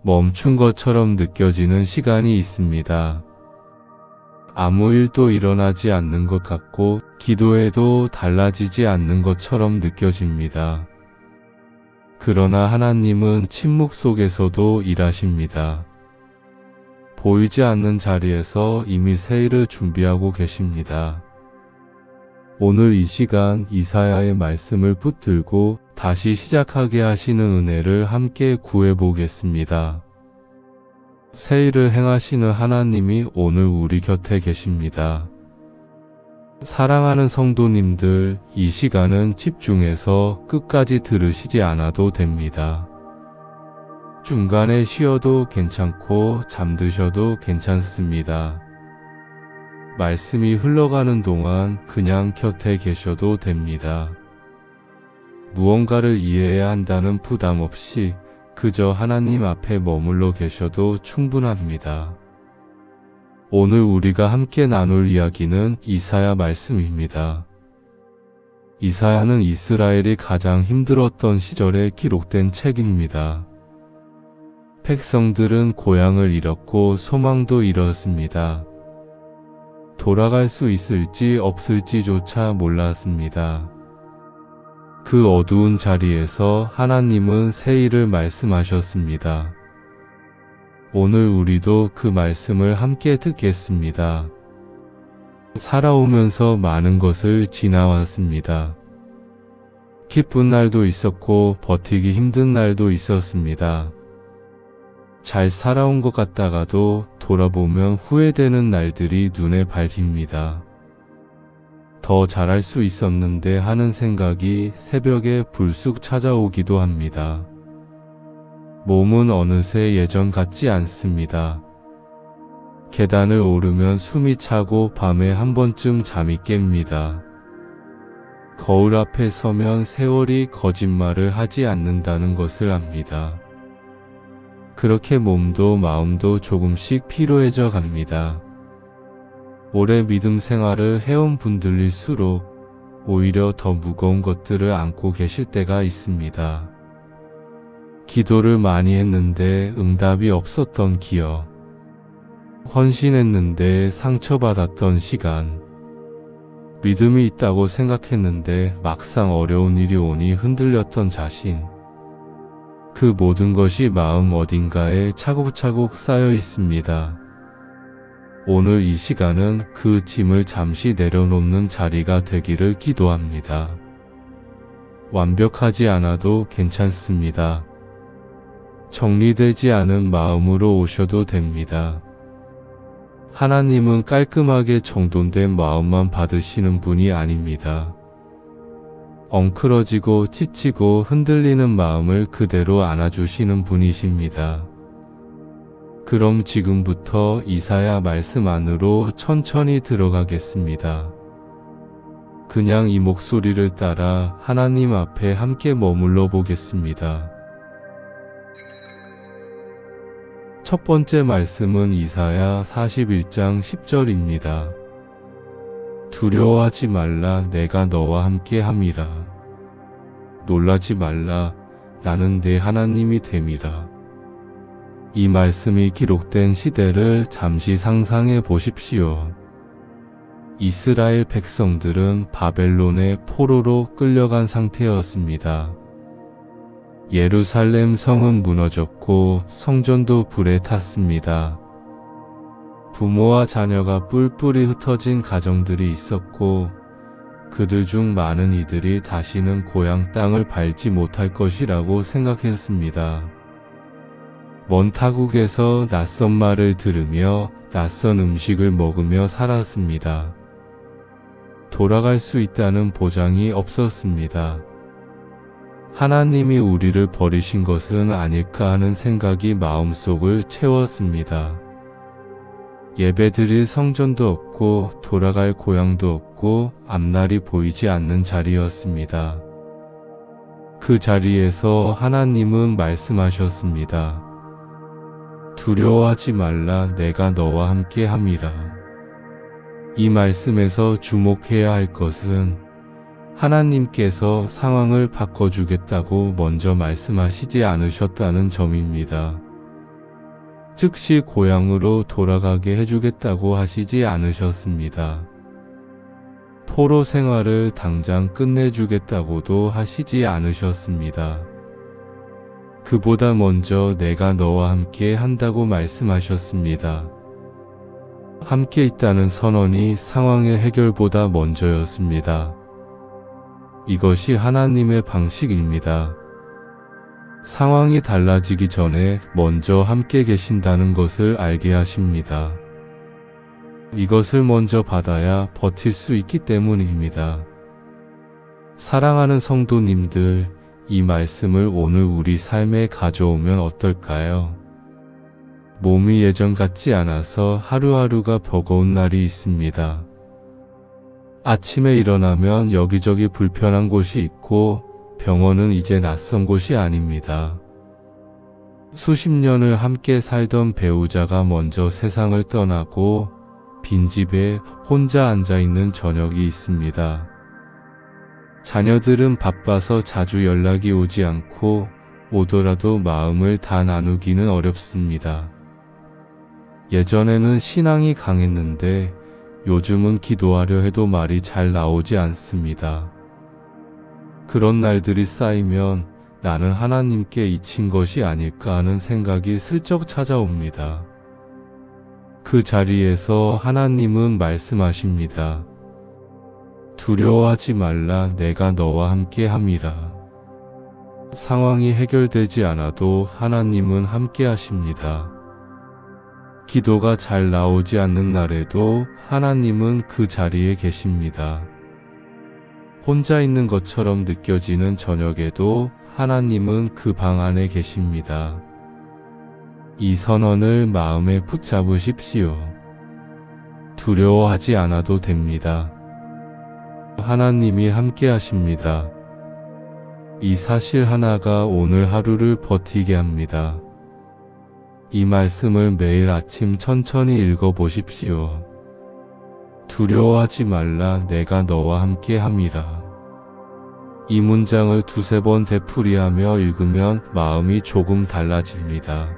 멈춘 것처럼 느껴지는 시간이 있습니다. 아무 일도 일어나지 않는 것 같고 기도해도 달라지지 않는 것처럼 느껴집니다. 그러나 하나님은 침묵 속에서도 일하십니다. 보이지 않는 자리에서 이미 새 일을 준비하고 계십니다. 오늘 이 시간 이사야의 말씀을 붙들고 다시 시작하게 하시는 은혜를 함께 구해보겠습니다. 새 일을 행하시는 하나님이 오늘 우리 곁에 계십니다. 사랑하는 성도님들, 이 시간은 집중해서 끝까지 들으시지 않아도 됩니다. 중간에 쉬어도 괜찮고 잠드셔도 괜찮습니다. 말씀이 흘러가는 동안 그냥 곁에 계셔도 됩니다. 무언가를 이해해야 한다는 부담 없이 그저 하나님 앞에 머물러 계셔도 충분합니다. 오늘 우리가 함께 나눌 이야기는 이사야 말씀입니다. 이사야는 이스라엘이 가장 힘들었던 시절에 기록된 책입니다. 백성들은 고향을 잃었고 소망도 잃었습니다. 돌아갈 수 있을지 없을지조차 몰랐습니다. 그 어두운 자리에서 하나님은 새 일을 말씀하셨습니다. 오늘 우리도 그 말씀을 함께 듣겠습니다. 살아오면서 많은 것을 지나왔습니다. 기쁜 날도 있었고 버티기 힘든 날도 있었습니다. 잘 살아온 것 같다가도 돌아보면 후회되는 날들이 눈에 밟힙니다. 더 잘할 수 있었는데 하는 생각이 새벽에 불쑥 찾아오기도 합니다. 몸은 어느새 예전 같지 않습니다. 계단을 오르면 숨이 차고 밤에 한 번쯤 잠이 깹니다. 거울 앞에 서면 세월이 거짓말을 하지 않는다는 것을 압니다. 그렇게 몸도 마음도 조금씩 피로해져 갑니다. 오래 믿음 생활을 해온 분들일수록 오히려 더 무거운 것들을 안고 계실 때가 있습니다. 기도를 많이 했는데 응답이 없었던 기억, 헌신했는데 상처받았던 시간, 믿음이 있다고 생각했는데 막상 어려운 일이 오니 흔들렸던 자신, 그 모든 것이 마음 어딘가에 차곡차곡 쌓여 있습니다. 오늘 이 시간은 그 짐을 잠시 내려놓는 자리가 되기를 기도합니다. 완벽하지 않아도 괜찮습니다. 정리되지 않은 마음으로 오셔도 됩니다. 하나님은 깔끔하게 정돈된 마음만 받으시는 분이 아닙니다. 엉클어지고 지치고 흔들리는 마음을 그대로 안아주시는 분이십니다. 그럼 지금부터 이사야 말씀 안으로 천천히 들어가겠습니다. 그냥 이 목소리를 따라 하나님 앞에 함께 머물러 보겠습니다. 첫 번째 말씀은 이사야 41장 10절입니다. 두려워하지 말라, 내가 너와 함께 함이라. 놀라지 말라, 나는 내 하나님이 됨이라. 이 말씀이 기록된 시대를 잠시 상상해 보십시오. 이스라엘 백성들은 바벨론의 포로로 끌려간 상태였습니다. 예루살렘 성은 무너졌고 성전도 불에 탔습니다. 부모와 자녀가 뿔뿔이 흩어진 가정들이 있었고 그들 중 많은 이들이 다시는 고향 땅을 밟지 못할 것이라고 생각했습니다. 먼 타국에서 낯선 말을 들으며 낯선 음식을 먹으며 살았습니다. 돌아갈 수 있다는 보장이 없었습니다. 하나님이 우리를 버리신 것은 아닐까 하는 생각이 마음속을 채웠습니다. 예배드릴 성전도 없고 돌아갈 고향도 없고 앞날이 보이지 않는 자리였습니다. 그 자리에서 하나님은 말씀하셨습니다. 두려워하지 말라, 내가 너와 함께 함이라. 이 말씀에서 주목해야 할 것은 하나님께서 상황을 바꿔주겠다고 먼저 말씀하시지 않으셨다는 점입니다. 즉시 고향으로 돌아가게 해주겠다고 하시지 않으셨습니다. 포로 생활을 당장 끝내주겠다고도 하시지 않으셨습니다. 그보다 먼저 내가 너와 함께 한다고 말씀하셨습니다. 함께 있다는 선언이 상황의 해결보다 먼저였습니다. 이것이 하나님의 방식입니다. 상황이 달라지기 전에 먼저 함께 계신다는 것을 알게 하십니다. 이것을 먼저 받아야 버틸 수 있기 때문입니다. 사랑하는 성도님들, 이 말씀을 오늘 우리 삶에 가져오면 어떨까요? 몸이 예전 같지 않아서 하루하루가 버거운 날이 있습니다. 아침에 일어나면 여기저기 불편한 곳이 있고 병원은 이제 낯선 곳이 아닙니다. 수십 년을 함께 살던 배우자가 먼저 세상을 떠나고 빈집에 혼자 앉아있는 저녁이 있습니다. 자녀들은 바빠서 자주 연락이 오지 않고 오더라도 마음을 다 나누기는 어렵습니다. 예전에는 신앙이 강했는데 요즘은 기도하려 해도 말이 잘 나오지 않습니다. 그런 날들이 쌓이면 나는 하나님께 잊힌 것이 아닐까 하는 생각이 슬쩍 찾아옵니다. 그 자리에서 하나님은 말씀하십니다. 두려워하지 말라, 내가 너와 함께 함이라. 상황이 해결되지 않아도 하나님은 함께 하십니다. 기도가 잘 나오지 않는 날에도 하나님은 그 자리에 계십니다. 혼자 있는 것처럼 느껴지는 저녁에도 하나님은 그 방 안에 계십니다. 이 선언을 마음에 붙잡으십시오. 두려워하지 않아도 됩니다. 하나님이 함께 하십니다. 이 사실 하나가 오늘 하루를 버티게 합니다. 이 말씀을 매일 아침 천천히 읽어보십시오. 두려워하지 말라, 내가 너와 함께 함이라. 이 문장을 두세 번 되풀이하며 읽으면 마음이 조금 달라집니다.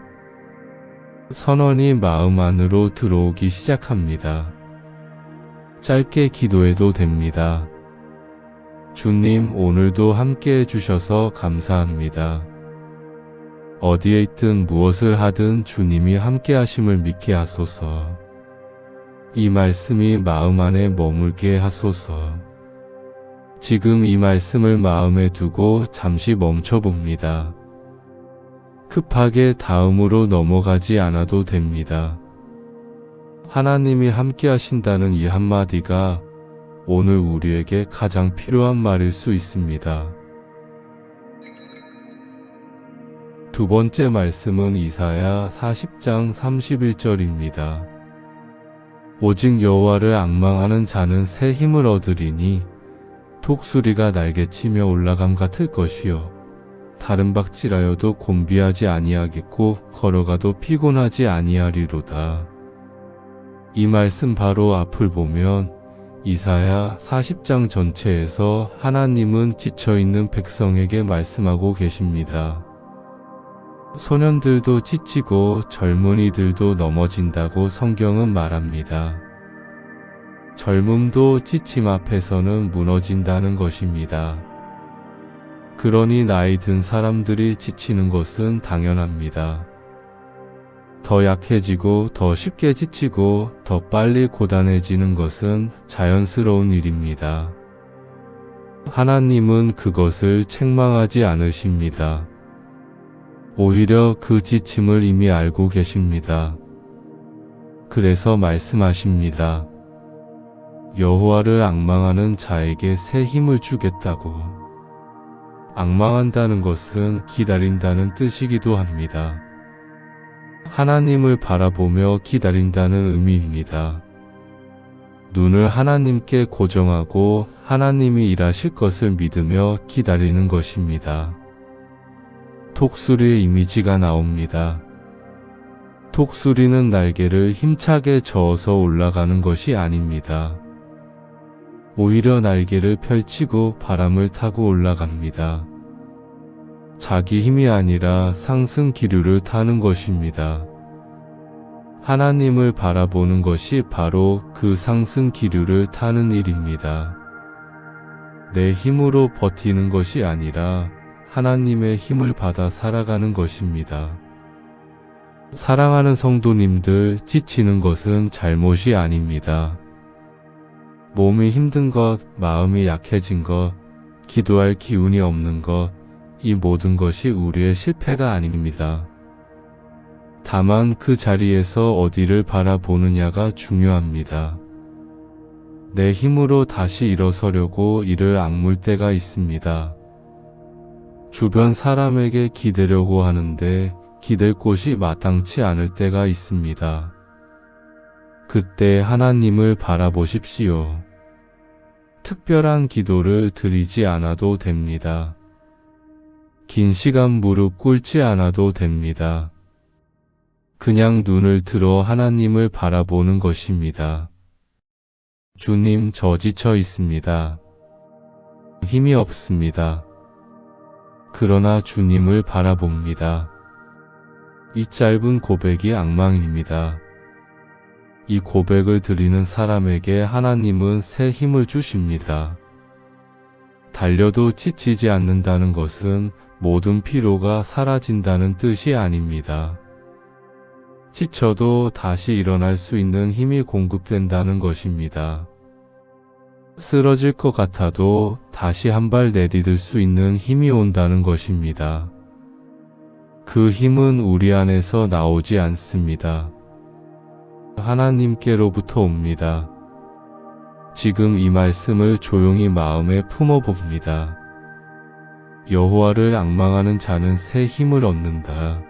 선언이 마음 안으로 들어오기 시작합니다. 짧게 기도해도 됩니다. 주님, 오늘도 함께 해주셔서 감사합니다. 어디에 있든 무엇을 하든 주님이 함께 하심을 믿게 하소서. 이 말씀이 마음 안에 머물게 하소서. 지금 이 말씀을 마음에 두고 잠시 멈춰봅니다. 급하게 다음으로 넘어가지 않아도 됩니다. 하나님이 함께 하신다는 이 한마디가 오늘 우리에게 가장 필요한 말일 수 있습니다. 두 번째 말씀은 이사야 40장 31절입니다. 오직 여호와를 앙망하는 자는 새 힘을 얻으리니 독수리가 날개치며 올라감 같을 것이요 다른 박질하여도 곤비하지 아니하겠고 걸어가도 피곤하지 아니하리로다. 이 말씀 바로 앞을 보면 이사야 40장 전체에서 하나님은 지쳐있는 백성에게 말씀하고 계십니다. 소년들도 지치고 젊은이들도 넘어진다고 성경은 말합니다. 젊음도 지침 앞에서는 무너진다는 것입니다. 그러니 나이 든 사람들이 지치는 것은 당연합니다. 더 약해지고 더 쉽게 지치고 더 빨리 고단해지는 것은 자연스러운 일입니다. 하나님은 그것을 책망하지 않으십니다. 오히려 그 지침을 이미 알고 계십니다. 그래서 말씀하십니다. 여호와를 앙망하는 자에게 새 힘을 주겠다고. 앙망한다는 것은 기다린다는 뜻이기도 합니다. 하나님을 바라보며 기다린다는 의미입니다. 눈을 하나님께 고정하고 하나님이 일하실 것을 믿으며 기다리는 것입니다. 독수리의 이미지가 나옵니다. 독수리는 날개를 힘차게 저어서 올라가는 것이 아닙니다. 오히려 날개를 펼치고 바람을 타고 올라갑니다. 자기 힘이 아니라 상승 기류를 타는 것입니다. 하나님을 바라보는 것이 바로 그 상승 기류를 타는 일입니다. 내 힘으로 버티는 것이 아니라 하나님의 힘을 받아 살아가는 것입니다. 사랑하는 성도님들, 지치는 것은 잘못이 아닙니다. 몸이 힘든 것, 마음이 약해진 것, 기도할 기운이 없는 것, 이 모든 것이 우리의 실패가 아닙니다. 다만 그 자리에서 어디를 바라보느냐가 중요합니다. 내 힘으로 다시 일어서려고 이를 악물 때가 있습니다. 주변 사람에게 기대려고 하는데 기댈 곳이 마땅치 않을 때가 있습니다. 그때 하나님을 바라보십시오. 특별한 기도를 드리지 않아도 됩니다. 긴 시간 무릎 꿇지 않아도 됩니다. 그냥 눈을 들어 하나님을 바라보는 것입니다. 주님, 저 지쳐 있습니다. 힘이 없습니다. 그러나 주님을 바라봅니다. 이 짧은 고백이 앙망입니다. 이 고백을 드리는 사람에게 하나님은 새 힘을 주십니다. 달려도 지치지 않는다는 것은 모든 피로가 사라진다는 뜻이 아닙니다. 지쳐도 다시 일어날 수 있는 힘이 공급된다는 것입니다. 쓰러질 것 같아도 다시 한 발 내디딜 수 있는 힘이 온다는 것입니다. 그 힘은 우리 안에서 나오지 않습니다. 하나님께로부터 옵니다. 지금 이 말씀을 조용히 마음에 품어봅니다. 여호와를 앙망하는 자는 새 힘을 얻는다.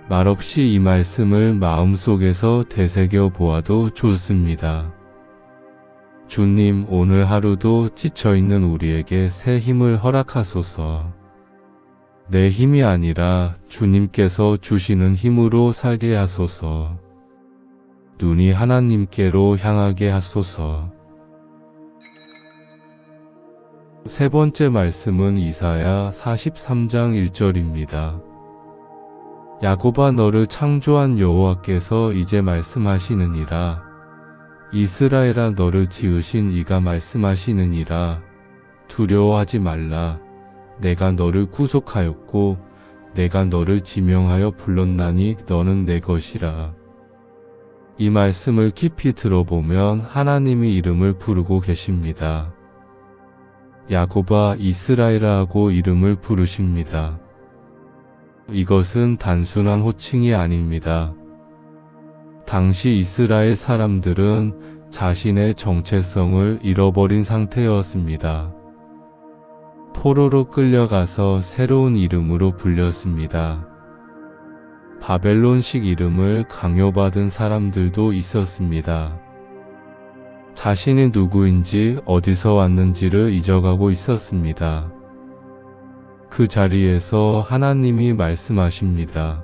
말없이 이 말씀을 마음속에서 되새겨 보아도 좋습니다. 주님, 오늘 하루도 지쳐있는 우리에게 새 힘을 허락하소서. 내 힘이 아니라 주님께서 주시는 힘으로 살게 하소서. 눈이 하나님께로 향하게 하소서. 세 번째 말씀은 이사야 43장 1절입니다. 야곱아, 너를 창조한 여호와께서 이제 말씀하시느니라. 이스라엘아, 너를 지으신 이가 말씀하시느니라. 두려워하지 말라. 내가 너를 구속하였고 내가 너를 지명하여 불렀나니 너는 내 것이라. 이 말씀을 깊이 들어보면 하나님이 이름을 부르고 계십니다. 야곱아, 이스라엘아 하고 이름을 부르십니다. 이것은 단순한 호칭이 아닙니다. 당시 이스라엘 사람들은 자신의 정체성을 잃어버린 상태였습니다. 포로로 끌려가서 새로운 이름으로 불렸습니다. 바벨론식 이름을 강요받은 사람들도 있었습니다. 자신이 누구인지 어디서 왔는지를 잊어가고 있었습니다. 그 자리에서 하나님이 말씀하십니다.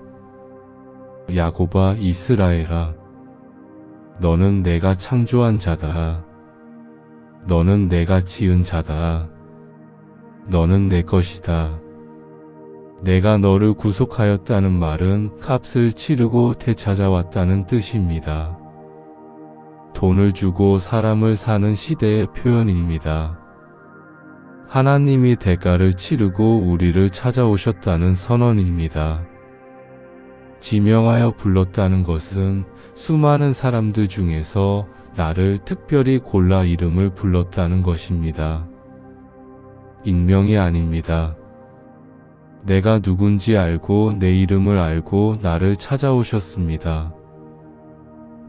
야곱아, 이스라엘아, 너는 내가 창조한 자다. 너는 내가 지은 자다. 너는 내 것이다. 내가 너를 구속하였다는 말은 값을 치르고 되찾아왔다는 뜻입니다. 돈을 주고 사람을 사는 시대의 표현입니다. 하나님이 대가를 치르고 우리를 찾아오셨다는 선언입니다. 지명하여 불렀다는 것은 수많은 사람들 중에서 나를 특별히 골라 이름을 불렀다는 것입니다. 익명이 아닙니다. 내가 누군지 알고 내 이름을 알고 나를 찾아오셨습니다.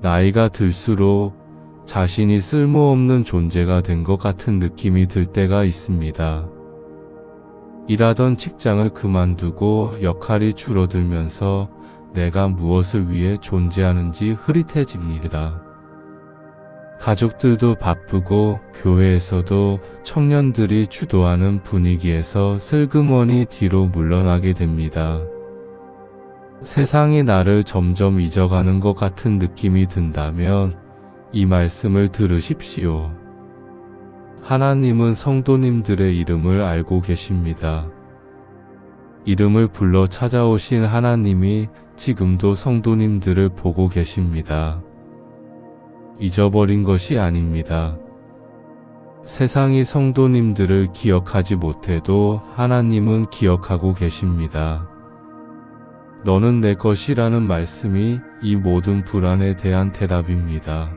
나이가 들수록 자신이 쓸모없는 존재가 된 것 같은 느낌이 들 때가 있습니다. 일하던 직장을 그만두고 역할이 줄어들면서 내가 무엇을 위해 존재하는지 흐릿해집니다. 가족들도 바쁘고 교회에서도 청년들이 주도하는 분위기에서 슬그머니 뒤로 물러나게 됩니다. 세상이 나를 점점 잊어가는 것 같은 느낌이 든다면 이 말씀을 들으십시오. 하나님은 성도님들의 이름을 알고 계십니다. 이름을 불러 찾아오신 하나님이 지금도 성도님들을 보고 계십니다. 잊어버린 것이 아닙니다. 세상이 성도님들을 기억하지 못해도 하나님은 기억하고 계십니다. 너는 내 것이라는 말씀이 이 모든 불안에 대한 대답입니다.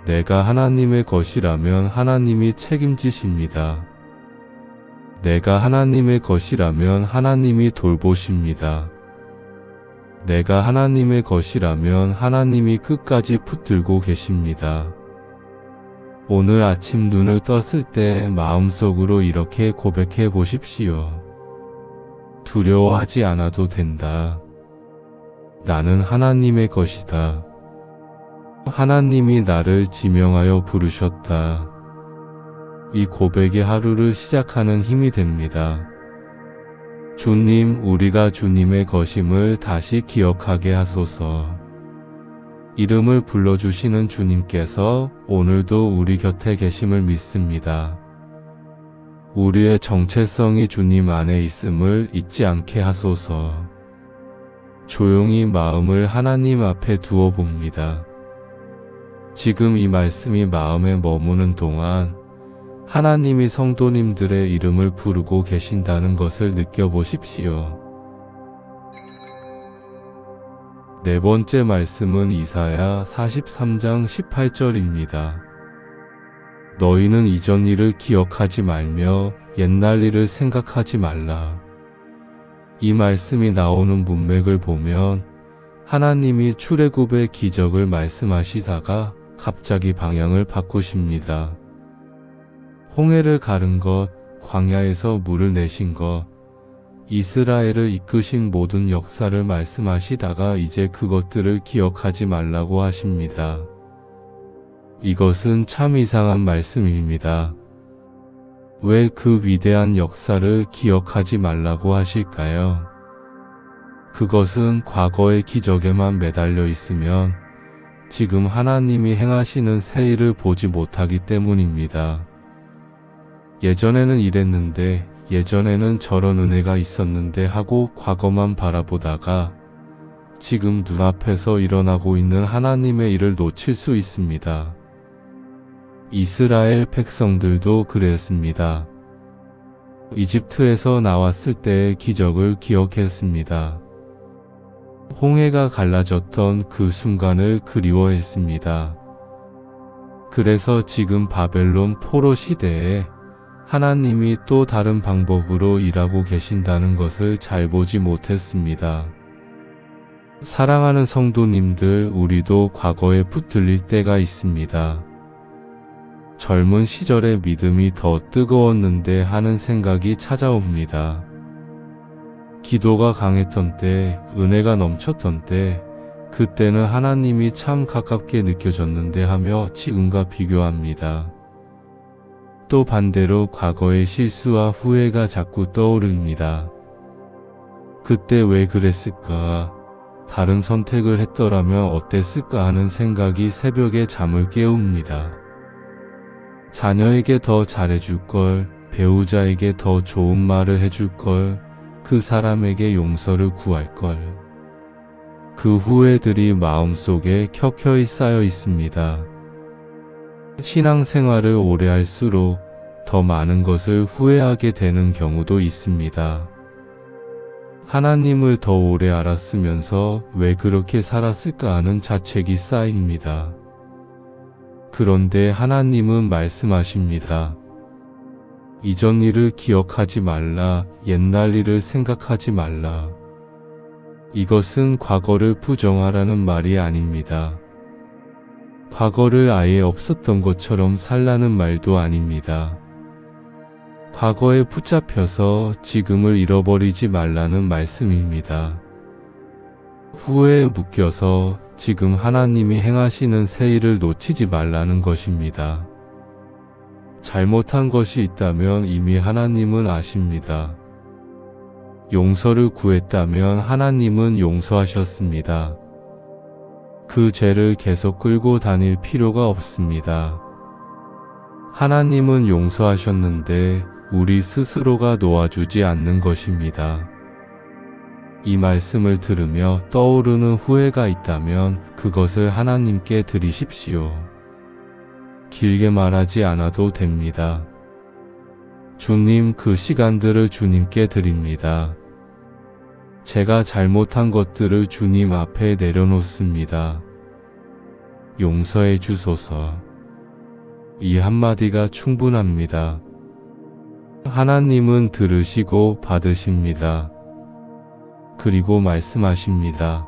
내가 하나님의 것이라면 하나님이 책임지십니다. 내가 하나님의 것이라면 하나님이 돌보십니다. 내가 하나님의 것이라면 하나님이 끝까지 붙들고 계십니다. 오늘 아침 눈을 떴을 때 마음속으로 이렇게 고백해 보십시오. 두려워하지 않아도 된다. 나는 하나님의 것이다. 하나님이 나를 지명하여 부르셨다. 이 고백이 하루를 시작하는 힘이 됩니다. 주님, 우리가 주님의 것임을 다시 기억하게 하소서. 이름을 불러주시는 주님께서 오늘도 우리 곁에 계심을 믿습니다. 우리의 정체성이 주님 안에 있음을 잊지 않게 하소서. 조용히 마음을 하나님 앞에 두어 봅니다. 지금 이 말씀이 마음에 머무는 동안 하나님이 성도님들의 이름을 부르고 계신다는 것을 느껴보십시오. 네 번째 말씀은 이사야 43장 18절입니다. 너희는 이전 일을 기억하지 말며 옛날 일을 생각하지 말라. 이 말씀이 나오는 문맥을 보면 하나님이 출애굽의 기적을 말씀하시다가 갑자기 방향을 바꾸십니다. 홍해를 가른 것, 광야에서 물을 내신 것, 이스라엘을 이끄신 모든 역사를 말씀하시다가 이제 그것들을 기억하지 말라고 하십니다. 이것은 참 이상한 말씀입니다. 왜 그 위대한 역사를 기억하지 말라고 하실까요? 그것은 과거의 기적에만 매달려 있으면 지금 하나님이 행하시는 새 일을 보지 못하기 때문입니다. 예전에는 이랬는데, 예전에는 저런 은혜가 있었는데 하고 과거만 바라보다가 지금 눈앞에서 일어나고 있는 하나님의 일을 놓칠 수 있습니다. 이스라엘 백성들도 그랬습니다. 이집트에서 나왔을 때의 기적을 기억했습니다. 홍해가 갈라졌던 그 순간을 그리워했습니다. 그래서 지금 바벨론 포로 시대에 하나님이 또 다른 방법으로 일하고 계신다는 것을 잘 보지 못했습니다. 사랑하는 성도님들, 우리도 과거에 붙들릴 때가 있습니다. 젊은 시절의 믿음이 더 뜨거웠는데 하는 생각이 찾아옵니다. 기도가 강했던 때, 은혜가 넘쳤던 때, 그때는 하나님이 참 가깝게 느껴졌는데 하며 지금과 비교합니다. 또 반대로 과거의 실수와 후회가 자꾸 떠오릅니다. 그때 왜 그랬을까? 다른 선택을 했더라면 어땠을까 하는 생각이 새벽에 잠을 깨웁니다. 자녀에게 더 잘해줄 걸, 배우자에게 더 좋은 말을 해줄 걸, 그 사람에게 용서를 구할 걸. 그 후회들이 마음속에 켜켜이 쌓여 있습니다. 신앙생활을 오래 할수록 더 많은 것을 후회하게 되는 경우도 있습니다. 하나님을 더 오래 알았으면서 왜 그렇게 살았을까 하는 자책이 쌓입니다. 그런데 하나님은 말씀하십니다. 이전 일을 기억하지 말라, 옛날 일을 생각하지 말라. 이것은 과거를 부정하라는 말이 아닙니다. 과거를 아예 없었던 것처럼 살라는 말도 아닙니다. 과거에 붙잡혀서 지금을 잃어버리지 말라는 말씀입니다. 후회에 묶여서 지금 하나님이 행하시는 새 일을 놓치지 말라는 것입니다. 잘못한 것이 있다면 이미 하나님은 아십니다. 용서를 구했다면 하나님은 용서하셨습니다. 그 죄를 계속 끌고 다닐 필요가 없습니다. 하나님은 용서하셨는데 우리 스스로가 놓아주지 않는 것입니다. 이 말씀을 들으며 떠오르는 후회가 있다면 그것을 하나님께 드리십시오. 길게 말하지 않아도 됩니다. 주님, 그 시간들을 주님께 드립니다. 제가 잘못한 것들을 주님 앞에 내려놓습니다. 용서해 주소서. 이 한마디가 충분합니다. 하나님은 들으시고 받으십니다. 그리고 말씀하십니다.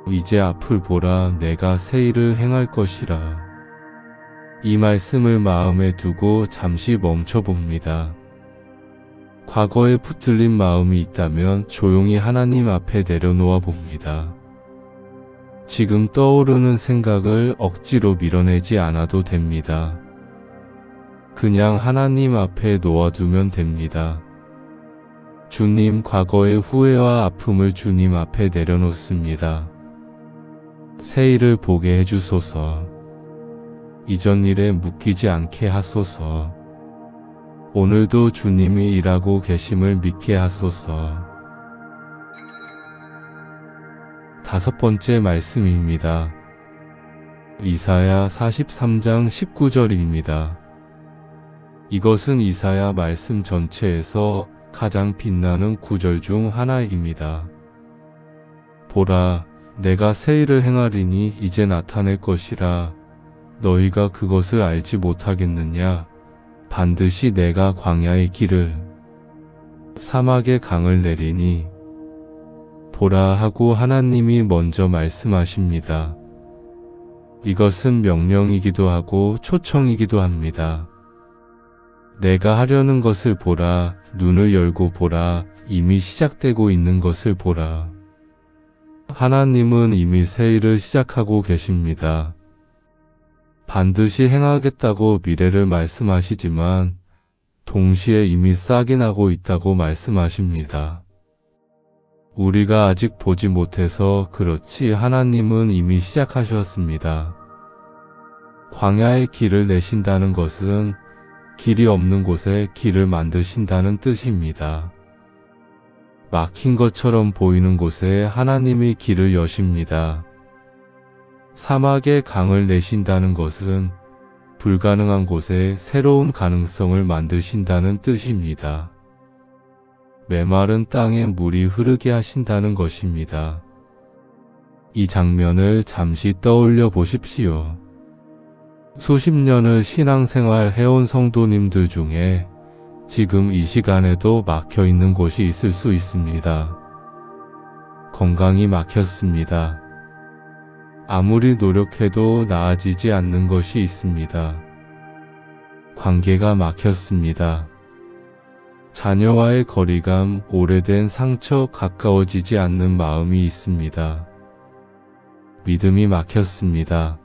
이제 앞을 보라, 내가 새 일을 행할 것이라. 이 말씀을 마음에 두고 잠시 멈춰봅니다. 과거에 붙들린 마음이 있다면 조용히 하나님 앞에 내려놓아 봅니다. 지금 떠오르는 생각을 억지로 밀어내지 않아도 됩니다. 그냥 하나님 앞에 놓아두면 됩니다. 주님, 과거의 후회와 아픔을 주님 앞에 내려놓습니다. 새 일을 보게 해주소서. 이전 일에 묶이지 않게 하소서. 오늘도 주님이 일하고 계심을 믿게 하소서. 5번째 말씀입니다. 이사야 43장 19절입니다. 이것은 이사야 말씀 전체에서 가장 빛나는 구절 중 하나입니다. 보라, 내가 새 일을 행하리니 이제 나타낼 것이라. 너희가 그것을 알지 못하겠느냐? 반드시 내가 광야의 길을, 사막의 강을 내리니. 보라 하고 하나님이 먼저 말씀하십니다. 이것은 명령이기도 하고 초청이기도 합니다. 내가 하려는 것을 보라, 눈을 열고 보라, 이미 시작되고 있는 것을 보라. 하나님은 이미 새 일을 시작하고 계십니다. 반드시 행하겠다고 미래를 말씀하시지만 동시에 이미 싹이 나고 있다고 말씀하십니다. 우리가 아직 보지 못해서 그렇지 하나님은 이미 시작하셨습니다. 광야의 길을 내신다는 것은 길이 없는 곳에 길을 만드신다는 뜻입니다. 막힌 것처럼 보이는 곳에 하나님이 길을 여십니다. 사막에 강을 내신다는 것은 불가능한 곳에 새로운 가능성을 만드신다는 뜻입니다. 메마른 땅에 물이 흐르게 하신다는 것입니다. 이 장면을 잠시 떠올려 보십시오. 수십 년을 신앙생활 해온 성도님들 중에 지금 이 시간에도 막혀 있는 곳이 있을 수 있습니다. 건강이 막혔습니다. 아무리 노력해도 나아지지 않는 것이 있습니다. 관계가 막혔습니다. 자녀와의 거리감, 오래된 상처, 가까워지지 않는 마음이 있습니다. 믿음이 막혔습니다.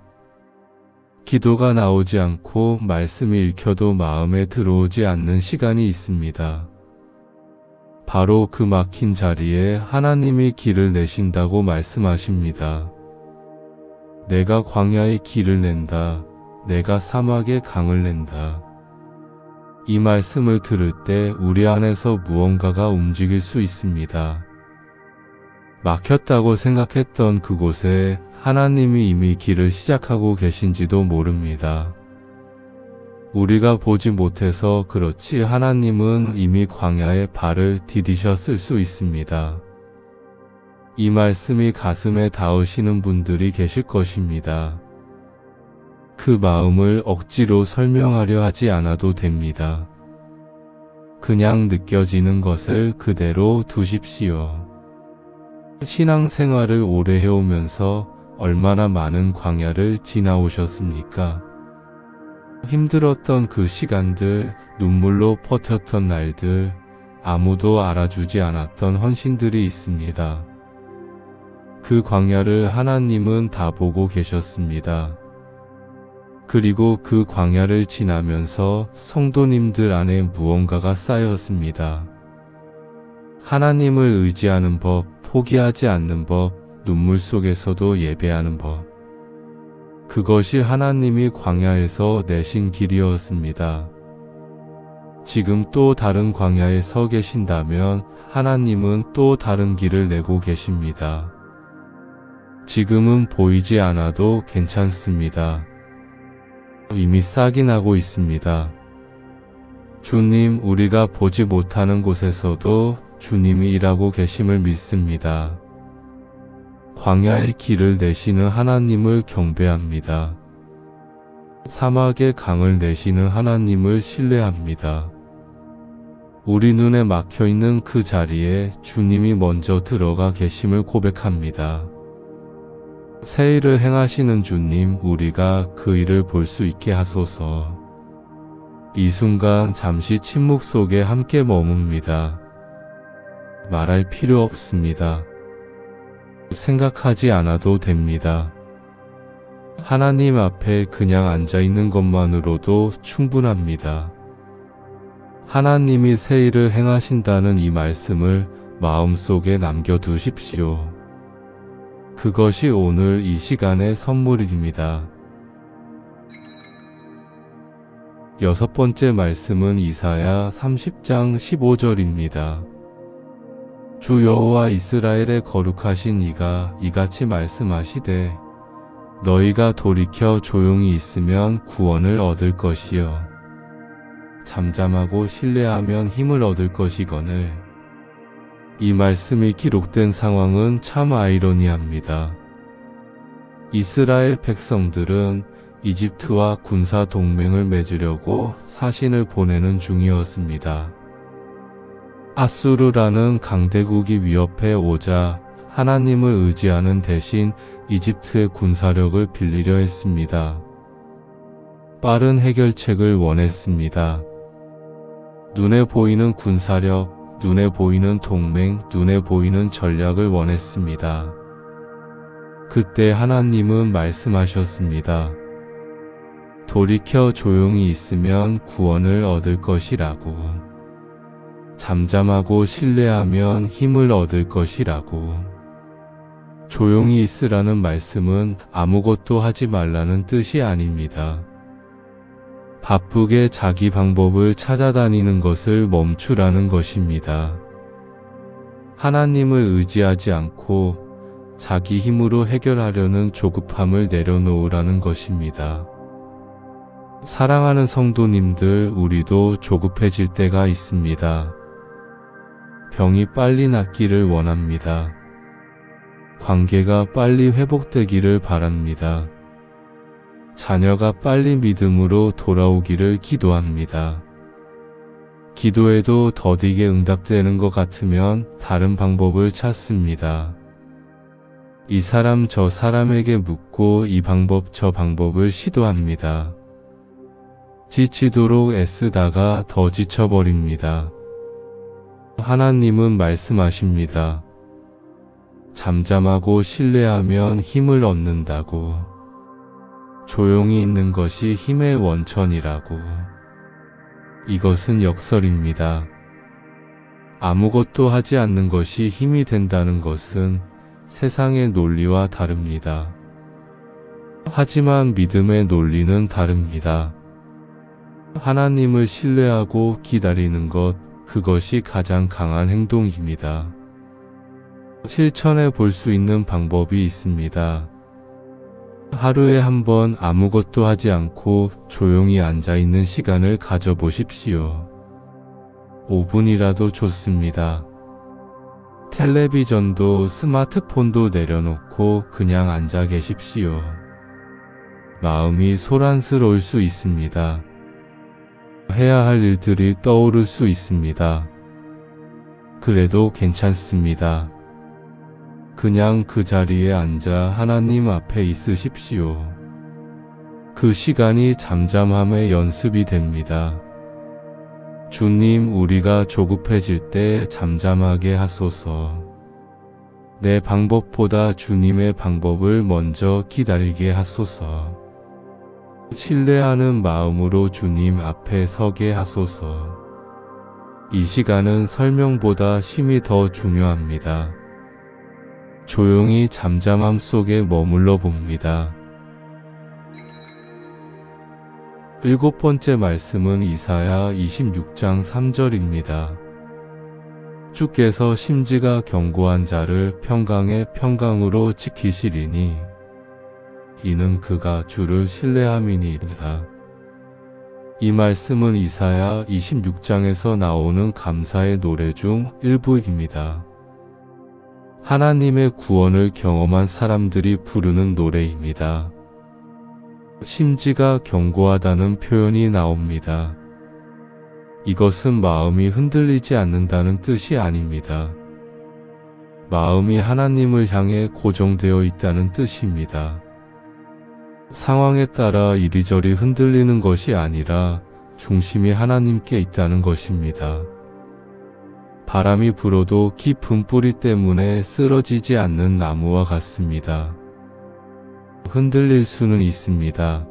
기도가 나오지 않고 말씀이 읽혀도 마음에 들어오지 않는 시간이 있습니다. 바로 그 막힌 자리에 하나님이 길을 내신다고 말씀하십니다. 내가 광야의 길을 낸다. 내가 사막의 강을 낸다. 이 말씀을 들을 때 우리 안에서 무언가가 움직일 수 있습니다. 막혔다고 생각했던 그곳에 하나님이 이미 길을 시작하고 계신지도 모릅니다. 우리가 보지 못해서 그렇지 하나님은 이미 광야에 발을 디디셨을 수 있습니다. 이 말씀이 가슴에 닿으시는 분들이 계실 것입니다. 그 마음을 억지로 설명하려 하지 않아도 됩니다. 그냥 느껴지는 것을 그대로 두십시오. 신앙생활을 오래 해오면서 얼마나 많은 광야를 지나오셨습니까? 힘들었던 그 시간들, 눈물로 버텼던 날들, 아무도 알아주지 않았던 헌신들이 있습니다. 그 광야를 하나님은 다 보고 계셨습니다. 그리고 그 광야를 지나면서 성도님들 안에 무언가가 쌓였습니다. 하나님을 의지하는 법, 포기하지 않는 법, 눈물 속에서도 예배하는 법. 그것이 하나님이 광야에서 내신 길이었습니다. 지금 또 다른 광야에 서 계신다면 하나님은 또 다른 길을 내고 계십니다. 지금은 보이지 않아도 괜찮습니다. 이미 싹이 나고 있습니다. 주님, 우리가 보지 못하는 곳에서도 주님이 일하고 계심을 믿습니다. 광야의 길을 내시는 하나님을 경배합니다. 사막의 강을 내시는 하나님을 신뢰합니다. 우리 눈에 막혀있는 그 자리에 주님이 먼저 들어가 계심을 고백합니다. 새 일을 행하시는 주님, 우리가 그 일을 볼 수 있게 하소서. 이 순간 잠시 침묵 속에 함께 머뭅니다. 말할 필요 없습니다. 생각하지 않아도 됩니다. 하나님 앞에 그냥 앉아있는 것만으로도 충분합니다. 하나님이 새 일을 행하신다는 이 말씀을 마음속에 남겨두십시오. 그것이 오늘 이 시간의 선물입니다. 여섯 번째 말씀은 이사야 30장 15절입니다. 주 여호와 이스라엘의 거룩하신 이가 이같이 말씀하시되 너희가 돌이켜 조용히 있으면 구원을 얻을 것이요 잠잠하고 신뢰하면 힘을 얻을 것이거늘. 이 말씀이 기록된 상황은 참 아이러니합니다. 이스라엘 백성들은 이집트와 군사 동맹을 맺으려고 사신을 보내는 중이었습니다. 아수르라는 강대국이 위협해 오자 하나님을 의지하는 대신 이집트의 군사력을 빌리려 했습니다. 빠른 해결책을 원했습니다. 눈에 보이는 군사력, 눈에 보이는 동맹, 눈에 보이는 전략을 원했습니다. 그때 하나님은 말씀하셨습니다. 돌이켜 조용히 있으면 구원을 얻을 것이라고. 잠잠하고 신뢰하면 힘을 얻을 것이라고. 조용히 있으라는 말씀은 아무것도 하지 말라는 뜻이 아닙니다. 바쁘게 자기 방법을 찾아다니는 것을 멈추라는 것입니다. 하나님을 의지하지 않고 자기 힘으로 해결하려는 조급함을 내려놓으라는 것입니다. 사랑하는 성도님들, 우리도 조급해질 때가 있습니다. 병이 빨리 낫기를 원합니다. 관계가 빨리 회복되기를 바랍니다. 자녀가 빨리 믿음으로 돌아오기를 기도합니다. 기도에도 더디게 응답되는 것 같으면 다른 방법을 찾습니다. 이 사람 저 사람에게 묻고 이 방법 저 방법을 시도합니다. 지치도록 애쓰다가 더 지쳐버립니다. 하나님은 말씀하십니다. 잠잠하고 신뢰하면 힘을 얻는다고. 조용히 있는 것이 힘의 원천이라고. 이것은 역설입니다. 아무것도 하지 않는 것이 힘이 된다는 것은 세상의 논리와 다릅니다. 하지만 믿음의 논리는 다릅니다. 하나님을 신뢰하고 기다리는 것, 그것이 가장 강한 행동입니다. 실천해 볼 수 있는 방법이 있습니다. 하루에 한 번 아무것도 하지 않고 조용히 앉아있는 시간을 가져보십시오. 5분이라도 좋습니다. 텔레비전도 스마트폰도 내려놓고 그냥 앉아 계십시오. 마음이 소란스러울 수 있습니다. 해야 할 일들이 떠오를 수 있습니다. 그래도 괜찮습니다. 그냥 그 자리에 앉아 하나님 앞에 있으십시오. 그 시간이 잠잠함의 연습이 됩니다. 주님, 우리가 조급해질 때 잠잠하게 하소서. 내 방법보다 주님의 방법을 먼저 기다리게 하소서. 신뢰하는 마음으로 주님 앞에 서게 하소서. 이 시간은 설명보다 쉼이 더 중요합니다. 조용히 잠잠함 속에 머물러 봅니다. 7번째 말씀은 이사야 26장 3절입니다. 주께서 심지가 견고한 자를 평강의 평강으로 지키시리니 이는 그가 주를 신뢰함이니이다. 이 말씀은 이사야 26장에서 나오는 감사의 노래 중 일부입니다. 하나님의 구원을 경험한 사람들이 부르는 노래입니다. 심지가 견고하다는 표현이 나옵니다. 이것은 마음이 흔들리지 않는다는 뜻이 아닙니다. 마음이 하나님을 향해 고정되어 있다는 뜻입니다. 상황에 따라 이리저리 흔들리는 것이 아니라 중심이 하나님께 있다는 것입니다. 바람이 불어도 깊은 뿌리 때문에 쓰러지지 않는 나무와 같습니다. 흔들릴 수는 있습니다.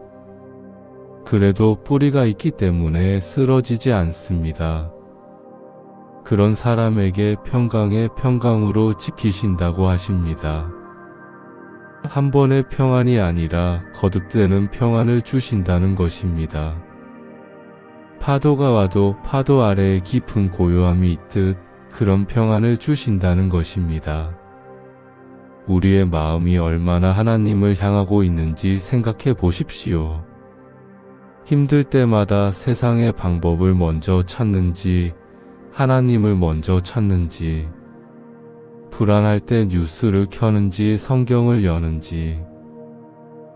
그래도 뿌리가 있기 때문에 쓰러지지 않습니다. 그런 사람에게 평강의 평강으로 지키신다고 하십니다. 한 번의 평안이 아니라 거듭되는 평안을 주신다는 것입니다. 파도가 와도 파도 아래에 깊은 고요함이 있듯 그런 평안을 주신다는 것입니다. 우리의 마음이 얼마나 하나님을 향하고 있는지 생각해 보십시오. 힘들 때마다 세상의 방법을 먼저 찾는지, 하나님을 먼저 찾는지, 불안할 때 뉴스를 켜는지 성경을 여는지,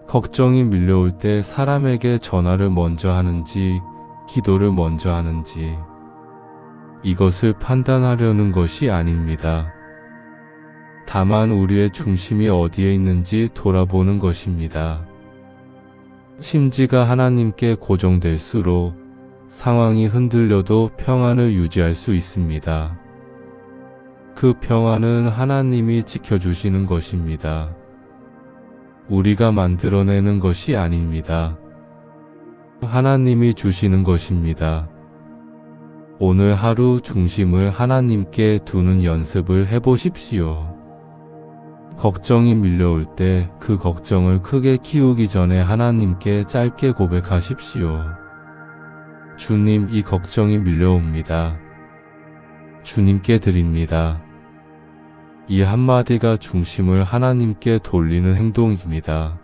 걱정이 밀려올 때 사람에게 전화를 먼저 하는지, 기도를 먼저 하는지, 이것을 판단하려는 것이 아닙니다. 다만 우리의 중심이 어디에 있는지 돌아보는 것입니다. 심지가 하나님께 고정될수록 상황이 흔들려도 평안을 유지할 수 있습니다. 그 평안은 하나님이 지켜주시는 것입니다. 우리가 만들어내는 것이 아닙니다. 하나님이 주시는 것입니다. 오늘 하루 중심을 하나님께 두는 연습을 해보십시오. 걱정이 밀려올 때 그 걱정을 크게 키우기 전에 하나님께 짧게 고백하십시오. 주님, 이 걱정이 밀려옵니다. 주님께 드립니다. 이 한마디가 중심을 하나님께 돌리는 행동입니다.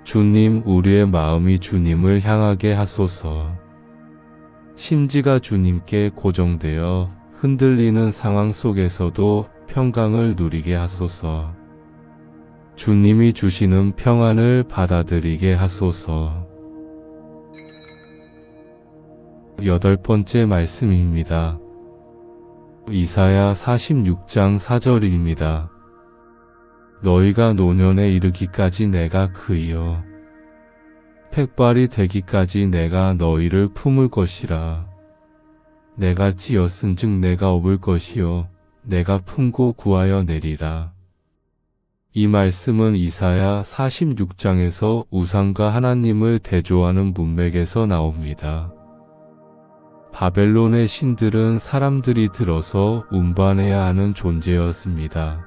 주님, 우리의 마음이 주님을 향하게 하소서. 심지가 주님께 고정되어 흔들리는 상황 속에서도 평강을 누리게 하소서. 주님이 주시는 평안을 받아들이게 하소서. 8번째 말씀입니다. 이사야 46장 4절입니다. 너희가 노년에 이르기까지 내가 그이여 백발이 되기까지 내가 너희를 품을 것이라. 내가 지었은즉 내가 업을 것이요 내가 품고 구하여 내리라. 이 말씀은 이사야 46장에서 우상과 하나님을 대조하는 문맥에서 나옵니다. 바벨론의 신들은 사람들이 들어서 운반해야 하는 존재였습니다.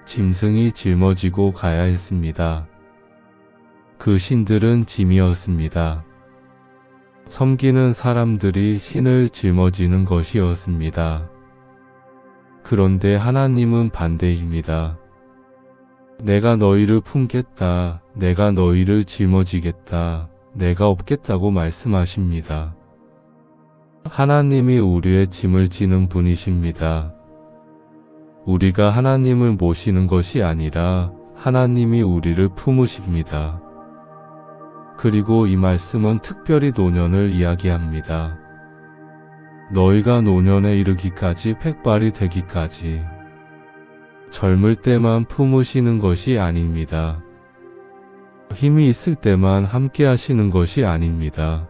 짐승이 짊어지고 가야 했습니다. 그 신들은 짐이었습니다. 섬기는 사람들이 신을 짊어지는 것이었습니다. 그런데 하나님은 반대입니다. 내가 너희를 품겠다. 내가 너희를 짊어지겠다. 내가 업겠다고 말씀하십니다. 하나님이 우리의 짐을 지는 분이십니다. 우리가 하나님을 모시는 것이 아니라 하나님이 우리를 품으십니다. 그리고 이 말씀은 특별히 노년을 이야기합니다. 너희가 노년에 이르기까지 백발이 되기까지 젊을 때만 품으시는 것이 아닙니다. 힘이 있을 때만 함께 하시는 것이 아닙니다.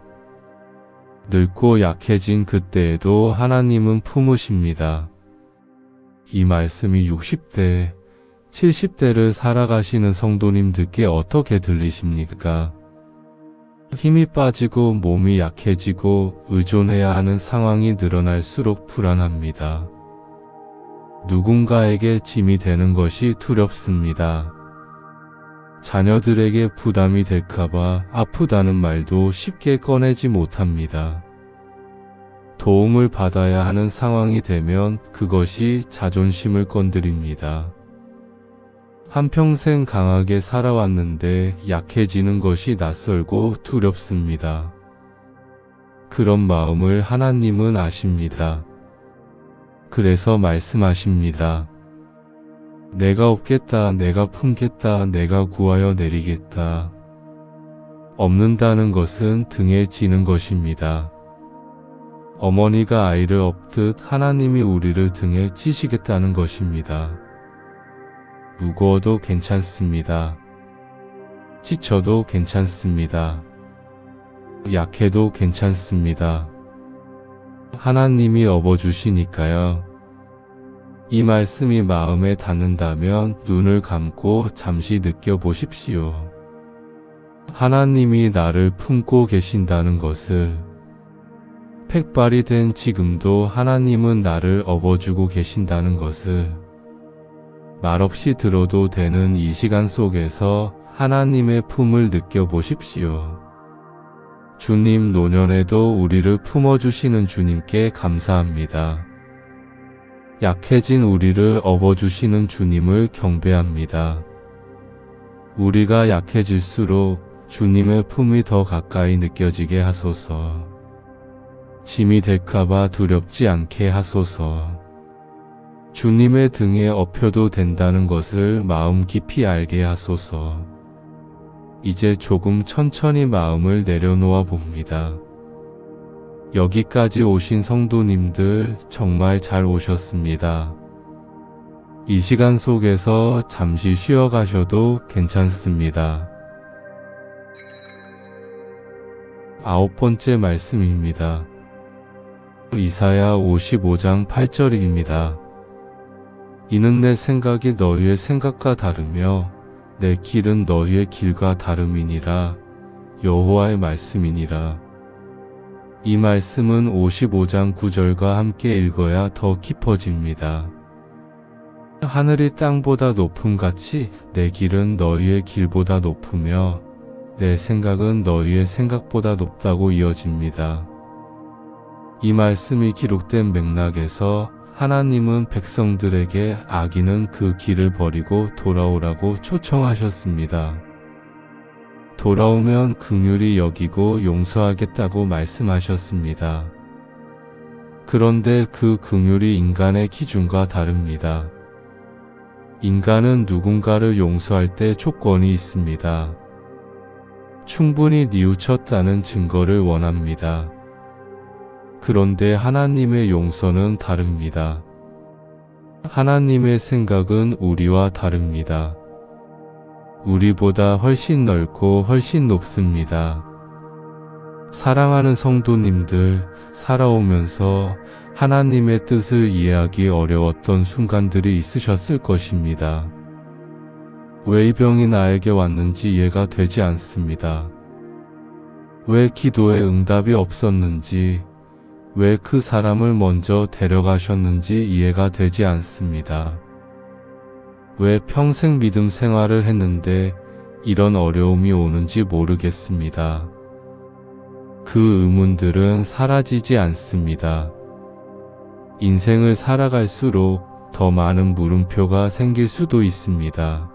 늙고 약해진 그때에도 하나님은 품으십니다. 이 말씀이 60대, 70대를 살아가시는 성도님들께 어떻게 들리십니까? 힘이 빠지고 몸이 약해지고 의존해야 하는 상황이 늘어날수록 불안합니다. 누군가에게 짐이 되는 것이 두렵습니다. 자녀들에게 부담이 될까봐 아프다는 말도 쉽게 꺼내지 못합니다. 도움을 받아야 하는 상황이 되면 그것이 자존심을 건드립니다. 한평생 강하게 살아왔는데 약해지는 것이 낯설고 두렵습니다. 그런 마음을 하나님은 아십니다. 그래서 말씀하십니다. 내가 업겠다, 내가 품겠다, 내가 구하여 내리겠다. 업는다는 것은 등에 지는 것입니다. 어머니가 아이를 업듯 하나님이 우리를 등에 지시겠다는 것입니다. 무거워도 괜찮습니다. 지쳐도 괜찮습니다. 약해도 괜찮습니다. 하나님이 업어주시니까요. 이 말씀이 마음에 닿는다면 눈을 감고 잠시 느껴보십시오. 하나님이 나를 품고 계신다는 것을, 팩발이 된 지금도 하나님은 나를 업어주고 계신다는 것을 말없이 들어도 되는 이 시간 속에서 하나님의 품을 느껴보십시오. 주님, 노년에도 우리를 품어주시는 주님께 감사합니다. 약해진 우리를 업어주시는 주님을 경배합니다. 우리가 약해질수록 주님의 품이 더 가까이 느껴지게 하소서. 짐이 될까봐 두렵지 않게 하소서. 주님의 등에 업혀도 된다는 것을 마음 깊이 알게 하소서. 이제 조금 천천히 마음을 내려놓아 봅니다. 여기까지 오신 성도님들 정말 잘 오셨습니다. 이 시간 속에서 잠시 쉬어 가셔도 괜찮습니다. 9번째 말씀입니다. 이사야 55장 8절입니다. 이는 내 생각이 너희의 생각과 다르며 내 길은 너희의 길과 다름이니라. 여호와의 말씀이니라. 이 말씀은 55장 9절과 함께 읽어야 더 깊어집니다. 하늘이 땅보다 높음같이 내 길은 너희의 길보다 높으며 내 생각은 너희의 생각보다 높다고 이어집니다. 이 말씀이 기록된 맥락에서 하나님은 백성들에게 악인은 그 길을 버리고 돌아오라고 초청하셨습니다. 돌아오면 긍휼히 여기고 용서하겠다고 말씀하셨습니다. 그런데 그 긍휼이 인간의 기준과 다릅니다. 인간은 누군가를 용서할 때 조건이 있습니다. 충분히 뉘우쳤다는 증거를 원합니다. 그런데 하나님의 용서는 다릅니다. 하나님의 생각은 우리와 다릅니다. 우리보다 훨씬 넓고 훨씬 높습니다. 사랑하는 성도님들, 살아오면서 하나님의 뜻을 이해하기 어려웠던 순간들이 있으셨을 것입니다. 왜 이 병이 나에게 왔는지 이해가 되지 않습니다. 왜 기도에 응답이 없었는지, 왜 그 사람을 먼저 데려가셨는지 이해가 되지 않습니다. 왜 평생 믿음 생활을 했는데 이런 어려움이 오는지 모르겠습니다. 그 의문들은 사라지지 않습니다. 인생을 살아갈수록 더 많은 물음표가 생길 수도 있습니다.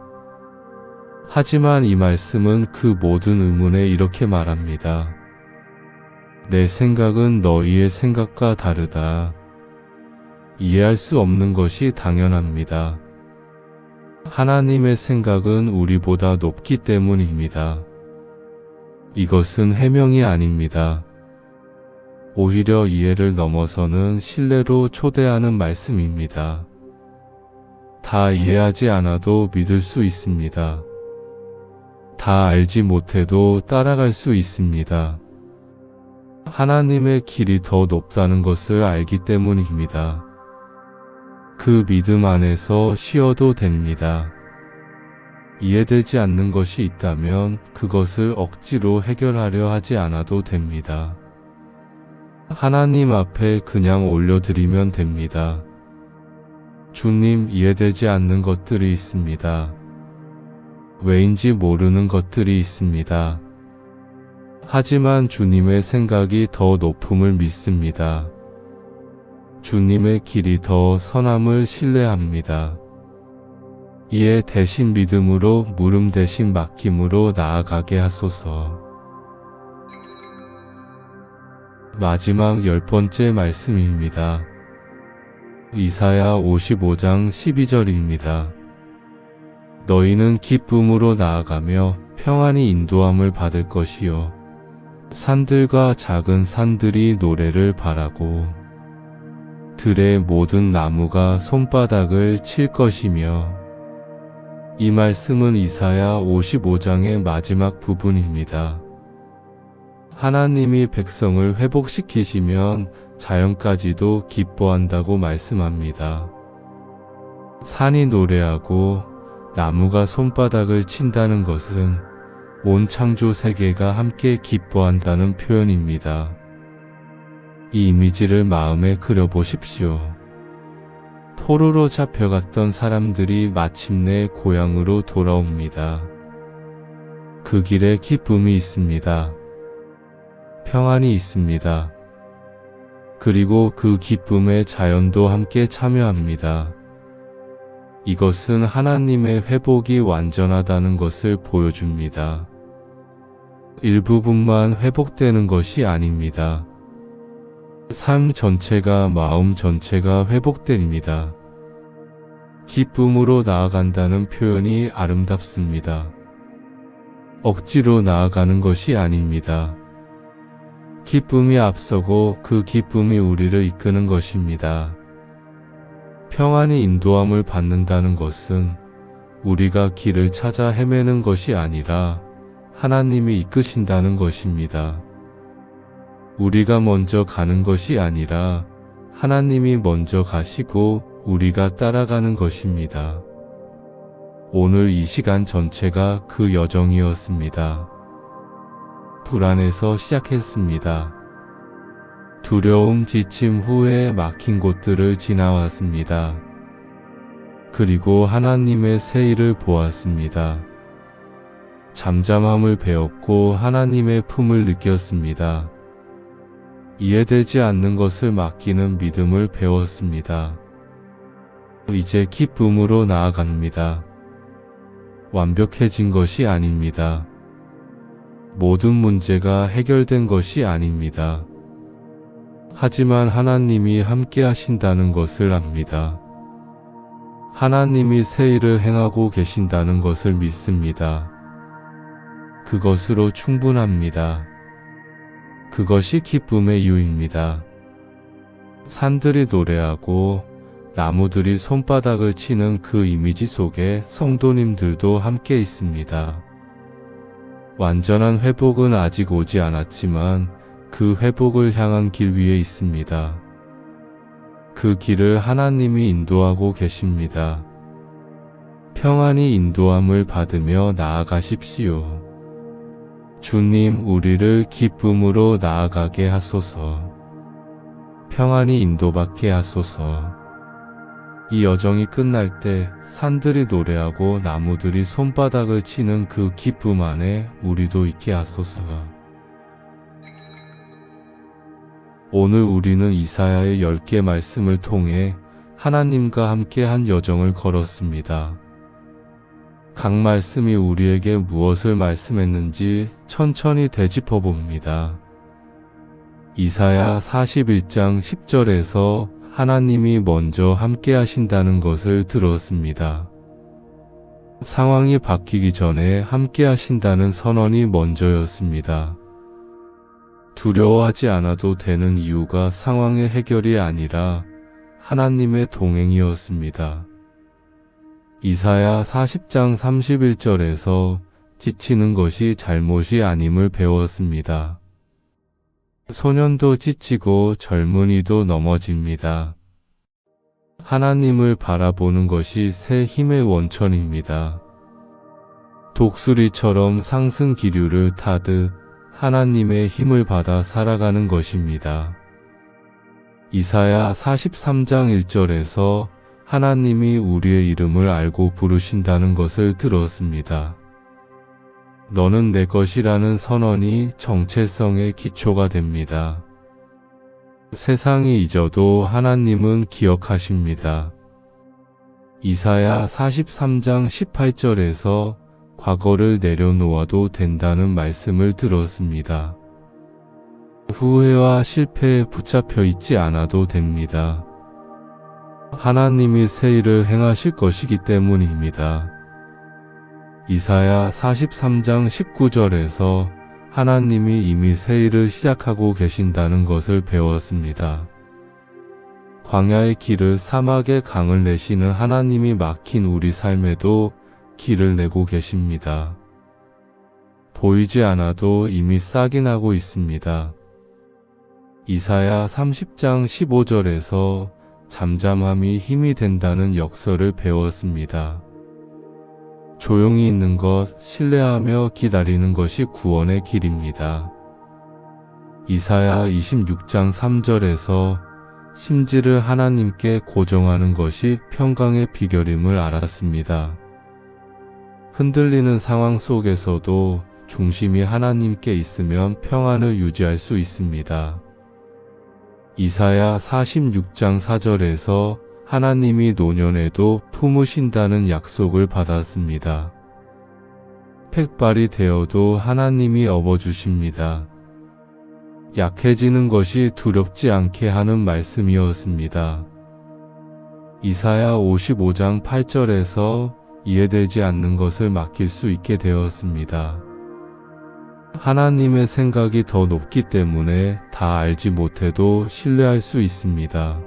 하지만 이 말씀은 그 모든 의문에 이렇게 말합니다. 내 생각은 너희의 생각과 다르다. 이해할 수 없는 것이 당연합니다. 하나님의 생각은 우리보다 높기 때문입니다. 이것은 해명이 아닙니다. 오히려 이해를 넘어서는 신뢰로 초대하는 말씀입니다. 다 이해하지 않아도 믿을 수 있습니다. 다 알지 못해도 따라갈 수 있습니다. 하나님의 길이 더 높다는 것을 알기 때문입니다. 그 믿음 안에서 쉬어도 됩니다. 이해되지 않는 것이 있다면 그것을 억지로 해결하려 하지 않아도 됩니다. 하나님 앞에 그냥 올려드리면 됩니다. 주님, 이해되지 않는 것들이 있습니다. 왜인지 모르는 것들이 있습니다. 하지만 주님의 생각이 더 높음을 믿습니다. 주님의 길이 더 선함을 신뢰합니다. 이에 대신 믿음으로 물음 대신 맡김으로 나아가게 하소서. 마지막 10번째 말씀입니다. 이사야 55장 12절입니다. 너희는 기쁨으로 나아가며 평안히 인도함을 받을 것이요 산들과 작은 산들이 노래를 바라고 들의 모든 나무가 손바닥을 칠 것이며. 이 말씀은 이사야 55장의 마지막 부분입니다. 하나님이 백성을 회복시키시면 자연까지도 기뻐한다고 말씀합니다. 산이 노래하고 나무가 손바닥을 친다는 것은 온 창조 세계가 함께 기뻐한다는 표현입니다. 이 이미지를 마음에 그려보십시오. 포로로 잡혀갔던 사람들이 마침내 고향으로 돌아옵니다. 그 길에 기쁨이 있습니다. 평안이 있습니다. 그리고 그 기쁨에 자연도 함께 참여합니다. 이것은 하나님의 회복이 완전하다는 것을 보여줍니다. 일부분만 회복되는 것이 아닙니다. 삶 전체가, 마음 전체가 회복됩니다. 기쁨으로 나아간다는 표현이 아름답습니다. 억지로 나아가는 것이 아닙니다. 기쁨이 앞서고 그 기쁨이 우리를 이끄는 것입니다. 평안히 인도함을 받는다는 것은 우리가 길을 찾아 헤매는 것이 아니라 하나님이 이끄신다는 것입니다. 우리가 먼저 가는 것이 아니라 하나님이 먼저 가시고 우리가 따라가는 것입니다. 오늘 이 시간 전체가 그 여정이었습니다. 불안해서 시작했습니다. 두려움, 지침 후에 막힌 곳들을 지나왔습니다. 그리고 하나님의 새 일을 보았습니다. 잠잠함을 배웠고 하나님의 품을 느꼈습니다. 이해되지 않는 것을 맡기는 믿음을 배웠습니다. 이제 기쁨으로 나아갑니다. 완벽해진 것이 아닙니다. 모든 문제가 해결된 것이 아닙니다. 하지만 하나님이 함께 하신다는 것을 압니다. 하나님이 새 일을 행하고 계신다는 것을 믿습니다. 그것으로 충분합니다. 그것이 기쁨의 이유입니다. 산들이 노래하고 나무들이 손바닥을 치는 그 이미지 속에 성도님들도 함께 있습니다. 완전한 회복은 아직 오지 않았지만 그 회복을 향한 길 위에 있습니다. 그 길을 하나님이 인도하고 계십니다. 평안히 인도함을 받으며 나아가십시오. 주님, 우리를 기쁨으로 나아가게 하소서. 평안히 인도받게 하소서. 이 여정이 끝날 때 산들이 노래하고 나무들이 손바닥을 치는 그 기쁨 안에 우리도 있게 하소서. 오늘 우리는 이사야의 10개 말씀을 통해 하나님과 함께 한 여정을 걸었습니다. 각 말씀이 우리에게 무엇을 말씀했는지 천천히 되짚어 봅니다. 이사야 41장 10절에서 하나님이 먼저 함께 하신다는 것을 들었습니다. 상황이 바뀌기 전에 함께 하신다는 선언이 먼저였습니다. 두려워하지 않아도 되는 이유가 상황의 해결이 아니라 하나님의 동행이었습니다. 이사야 40장 31절에서 지치는 것이 잘못이 아님을 배웠습니다. 소년도 지치고 젊은이도 넘어집니다. 하나님을 바라보는 것이 새 힘의 원천입니다. 독수리처럼 상승 기류를 타듯 하나님의 힘을 받아 살아가는 것입니다. 이사야 43장 1절에서 하나님이 우리의 이름을 알고 부르신다는 것을 들었습니다. 너는 내 것이라는 선언이 정체성의 기초가 됩니다. 세상이 잊어도 하나님은 기억하십니다. 이사야 43장 18절에서 과거를 내려놓아도 된다는 말씀을 들었습니다. 후회와 실패에 붙잡혀 있지 않아도 됩니다. 하나님이 새 일을 행하실 것이기 때문입니다. 이사야 43장 19절에서 하나님이 이미 새 일을 시작하고 계신다는 것을 배웠습니다. 광야의 길을 사막의 강을 내시는 하나님이 막힌 우리 삶에도 길을 내고 계십니다. 보이지 않아도 이미 싹이 나고 있습니다. 이사야 30장 15절에서 잠잠함이 힘이 된다는 역설을 배웠습니다. 조용히 있는 것, 신뢰하며 기다리는 것이 구원의 길입니다. 이사야 26장 3절에서 심지를 하나님께 고정하는 것이 평강의 비결임을 알았습니다. 흔들리는 상황 속에서도 중심이 하나님께 있으면 평안을 유지할 수 있습니다. 이사야 46장 4절에서 하나님이 노년에도 품으신다는 약속을 받았습니다. 팩발이 되어도 하나님이 업어주십니다. 약해지는 것이 두렵지 않게 하는 말씀이었습니다. 이사야 55장 8절에서 이해되지 않는 것을 맡길 수 있게 되었습니다. 하나님의 생각이 더 높기 때문에 다 알지 못해도 신뢰할 수 있습니다.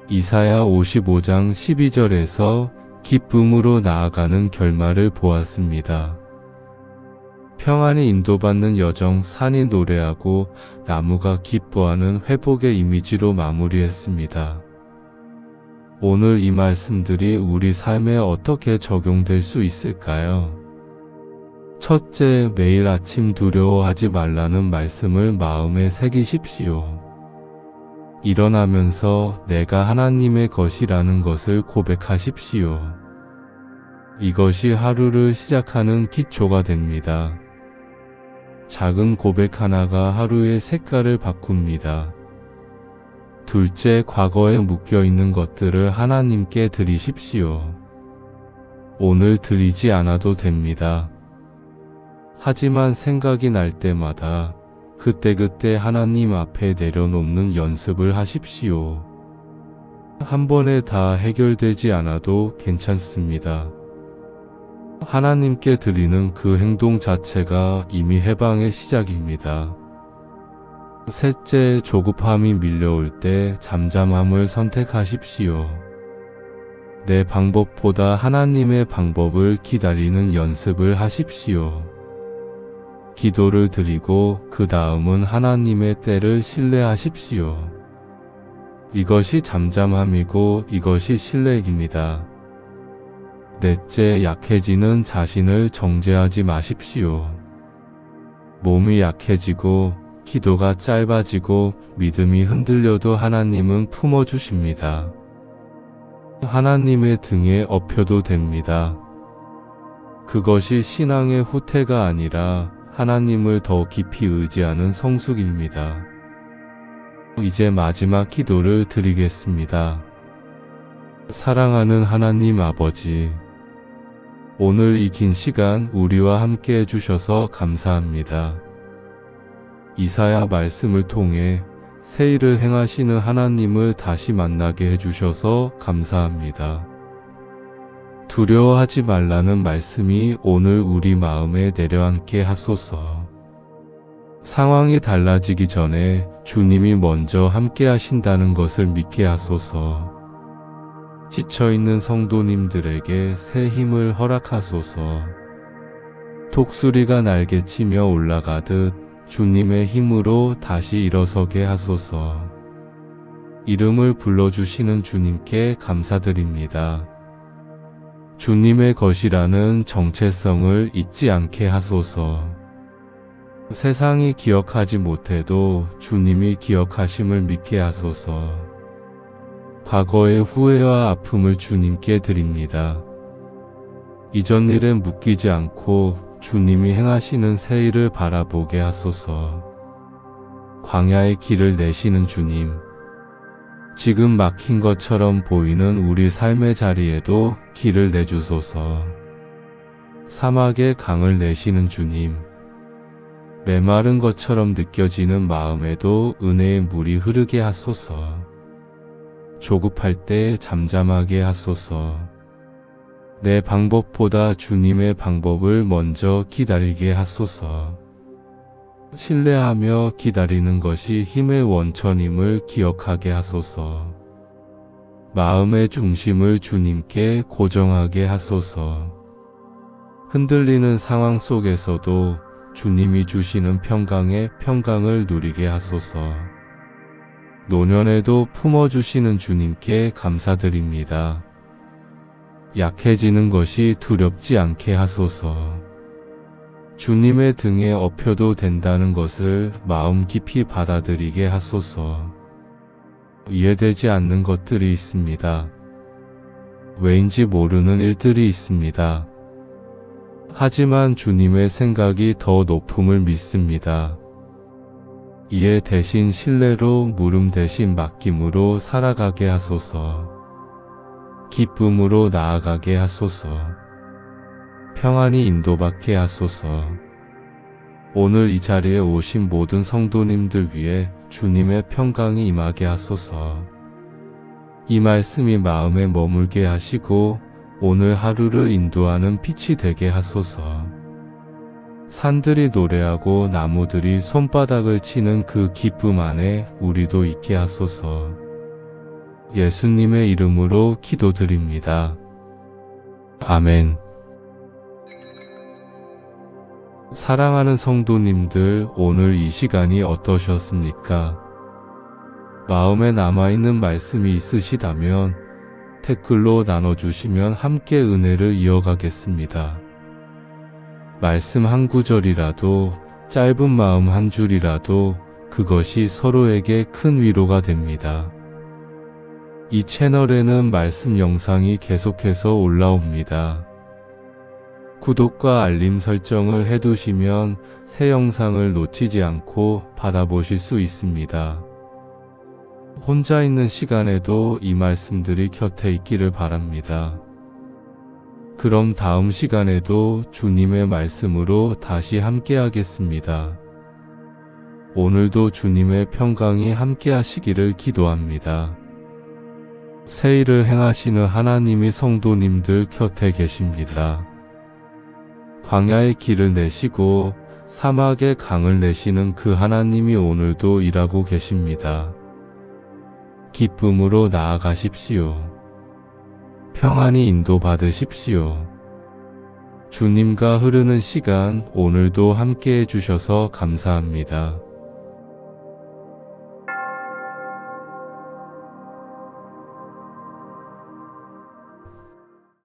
이사야 55장 12절에서 기쁨으로 나아가는 결말을 보았습니다. 평안히 인도받는 여정, 산이 노래하고 나무가 기뻐하는 회복의 이미지로 마무리했습니다. 오늘 이 말씀들이 우리 삶에 어떻게 적용될 수 있을까요? 첫째, 매일 아침 두려워하지 말라는 말씀을 마음에 새기십시오. 일어나면서 내가 하나님의 것이라는 것을 고백하십시오. 이것이 하루를 시작하는 기초가 됩니다. 작은 고백 하나가 하루의 색깔을 바꿉니다. 둘째, 과거에 묶여있는 것들을 하나님께 드리십시오. 오늘 드리지 않아도 됩니다. 하지만 생각이 날 때마다 그때그때 하나님 앞에 내려놓는 연습을 하십시오. 한 번에 다 해결되지 않아도 괜찮습니다. 하나님께 드리는 그 행동 자체가 이미 해방의 시작입니다. 셋째, 조급함이 밀려올 때 잠잠함을 선택하십시오. 내 방법보다 하나님의 방법을 기다리는 연습을 하십시오. 기도를 드리고 그 다음은 하나님의 때를 신뢰하십시오. 이것이 잠잠함이고 이것이 신뢰입니다. 넷째, 약해지는 자신을 정죄하지 마십시오. 몸이 약해지고 기도가 짧아지고 믿음이 흔들려도 하나님은 품어주십니다. 하나님의 등에 업혀도 됩니다. 그것이 신앙의 후퇴가 아니라 하나님을 더 깊이 의지하는 성숙입니다. 이제 마지막 기도를 드리겠습니다. 사랑하는 하나님 아버지, 오늘 이 긴 시간 우리와 함께 해주셔서 감사합니다. 이사야 말씀을 통해 새 일을 행하시는 하나님을 다시 만나게 해주셔서 감사합니다. 두려워하지 말라는 말씀이 오늘 우리 마음에 내려앉게 하소서. 상황이 달라지기 전에 주님이 먼저 함께 하신다는 것을 믿게 하소서. 지쳐있는 성도님들에게 새 힘을 허락하소서. 독수리가 날개치며 올라가듯 주님의 힘으로 다시 일어서게 하소서. 이름을 불러주시는 주님께 감사드립니다. 주님의 것이라는 정체성을 잊지 않게 하소서. 세상이 기억하지 못해도 주님이 기억하심을 믿게 하소서. 과거의 후회와 아픔을 주님께 드립니다. 이전 일에 묶이지 않고 주님이 행하시는 새 일을 바라보게 하소서. 광야의 길을 내시는 주님, 지금 막힌 것처럼 보이는 우리 삶의 자리에도 길을 내주소서. 사막의 강을 내시는 주님, 메마른 것처럼 느껴지는 마음에도 은혜의 물이 흐르게 하소서. 조급할 때 잠잠하게 하소서. 내 방법보다 주님의 방법을 먼저 기다리게 하소서. 신뢰하며 기다리는 것이 힘의 원천임을 기억하게 하소서. 마음의 중심을 주님께 고정하게 하소서. 흔들리는 상황 속에서도 주님이 주시는 평강을 누리게 하소서. 노년에도 품어주시는 주님께 감사드립니다. 약해지는 것이 두렵지 않게 하소서. 주님의 등에 업혀도 된다는 것을 마음 깊이 받아들이게 하소서. 이해되지 않는 것들이 있습니다. 왜인지 모르는 일들이 있습니다. 하지만 주님의 생각이 더 높음을 믿습니다. 이해 대신 신뢰로, 물음 대신 맡김으로 살아가게 하소서. 기쁨으로 나아가게 하소서. 평안히 인도받게 하소서. 오늘 이 자리에 오신 모든 성도님들 위해 주님의 평강이 임하게 하소서. 이 말씀이 마음에 머물게 하시고 오늘 하루를 인도하는 빛이 되게 하소서. 산들이 노래하고 나무들이 손바닥을 치는 그 기쁨 안에 우리도 있게 하소서. 예수님의 이름으로 기도드립니다. 아멘. 사랑하는 성도님들, 오늘 이 시간이 어떠셨습니까? 마음에 남아있는 말씀이 있으시다면 댓글로 나눠주시면 함께 은혜를 이어가겠습니다. 말씀 한 구절이라도, 짧은 마음 한 줄이라도 그것이 서로에게 큰 위로가 됩니다. 이 채널에는 말씀 영상이 계속해서 올라옵니다. 구독과 알림 설정을 해두시면 새 영상을 놓치지 않고 받아보실 수 있습니다. 혼자 있는 시간에도 이 말씀들이 곁에 있기를 바랍니다. 그럼 다음 시간에도 주님의 말씀으로 다시 함께 하겠습니다. 오늘도 주님의 평강이 함께 하시기를 기도합니다. 새 일을 행하시는 하나님이 성도님들 곁에 계십니다. 광야의 길을 내시고 사막의 강을 내시는 그 하나님이 오늘도 일하고 계십니다. 기쁨으로 나아가십시오. 평안히 인도받으십시오. 주님과 흐르는 시간 오늘도 함께 해주셔서 감사합니다.